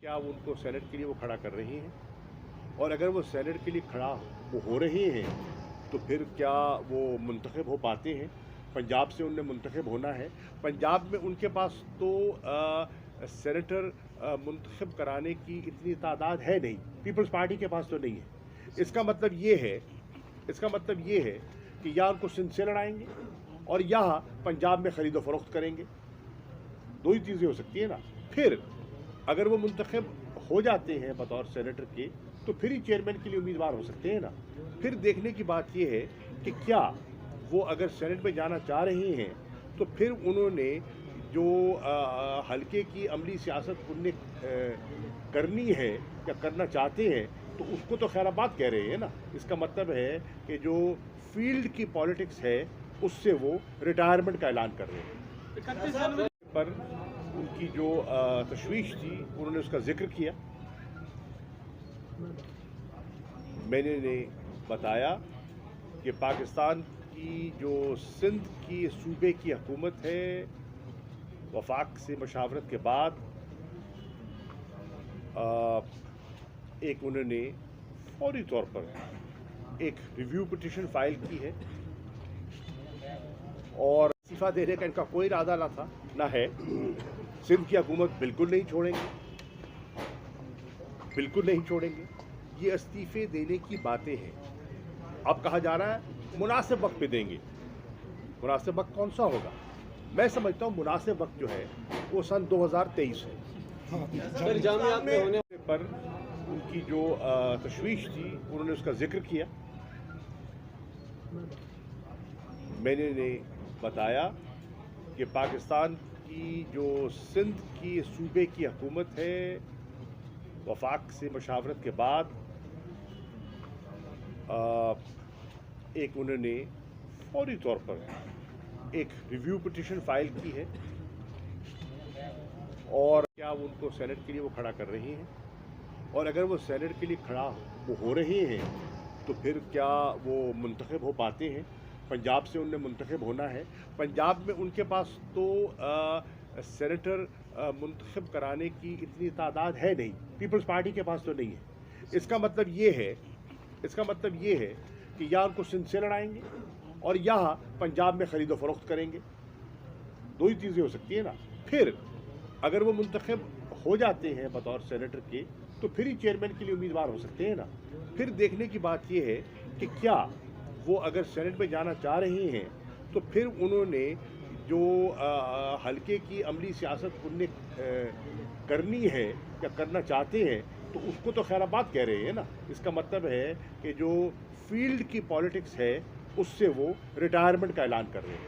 क्या वो उनको सेनेट के लिए वो खड़ा कर रही हैं, और अगर वो सेनेट के लिए खड़ा वो हो रहे हैं तो फिर क्या वो मुंतखब हो पाते हैं? पंजाब से उन्हें मुंतखब होना है। पंजाब में उनके पास तो सेनेटर मुंतखब कराने की इतनी तादाद है नहीं, पीपल्स पार्टी के पास तो नहीं है। इसका मतलब ये है कि या उनको सिंध से लड़ाएंगे और या पंजाब में खरीदो फरोख्त करेंगे। दो ही चीज़ें हो सकती है ना। फिर अगर वो मुंतखब हो जाते हैं बतौर सेनेटर के तो फिर ही चेयरमैन के लिए उम्मीदवार हो सकते हैं ना। फिर देखने की बात यह है कि क्या वो अगर सेनेट में जाना चाह रहे हैं तो फिर उन्होंने जो हल्के की अमली सियासत उन्हें करनी है या करना चाहते हैं तो उसको तो खैराबाद कह रहे हैं ना। इसका मतलब है कि जो फील्ड की पॉलिटिक्स है उससे वो रिटायरमेंट का ऐलान कर रहे हैं। पर उनकी जो तशवीश थी उन्होंने उसका जिक्र किया। मैंने बताया कि पाकिस्तान की जो सिंध की सूबे की हुकूमत है वफाक से मशावरत के बाद एक उन्होंने फौरी तौर पर एक रिव्यू पिटीशन फाइल की है और इस्तीफ़ा देने का इनका कोई इरादा ना है। सिंध की हुकूमत बिल्कुल नहीं छोड़ेंगे। ये इस्तीफ़े देने की बातें हैं। अब कहा जा रहा है मुनासिब वक्त पे देंगे। मुनासिब वक्त कौन सा होगा? मैं समझता हूँ मुनासिब वक्त जो है वो सन 2023 है। जामियात में होने पर उनकी जो तशवीश थी उन्होंने उसका जिक्र किया। मैंने बताया कि पाकिस्तान की जो सिंध की सूबे की हुकूमत है वफाक से मशावरत के बाद एक उन्होंने फौरी तौर पर एक रिव्यू पिटीशन फाइल की है और क्या वो उनको सेनेट के लिए वो खड़ा कर रही हैं, और अगर वो सेनेट के लिए खड़ा वो हो रहे हैं तो फिर क्या वो मुंतखब हो पाते हैं? पंजाब से उन्हें मुंतखब होना है। पंजाब में उनके पास तो सेनेटर मुंतखब कराने की इतनी तादाद है नहीं, पीपल्स पार्टी के पास तो नहीं है। इसका मतलब ये है कि या उनको सिंध से लड़ाएंगे और या पंजाब में खरीदो फरोख्त करेंगे। दो ही चीज़ें हो सकती है ना। फिर अगर वो मुंतखब हो जाते हैं बतौर सेनेटर के तो फिर ही चेयरमैन के लिए उम्मीदवार हो सकते हैं ना। फिर देखने की बात यह है कि क्या वो अगर सेनेट में जाना चाह रहे हैं तो फिर उन्होंने जो हल्के की अमली सियासत उन्हें करनी है या करना चाहते हैं तो उसको तो खैराबाद कह रहे हैं ना। इसका मतलब है कि जो फील्ड की पॉलिटिक्स है उससे वो रिटायरमेंट का ऐलान कर रहे हैं।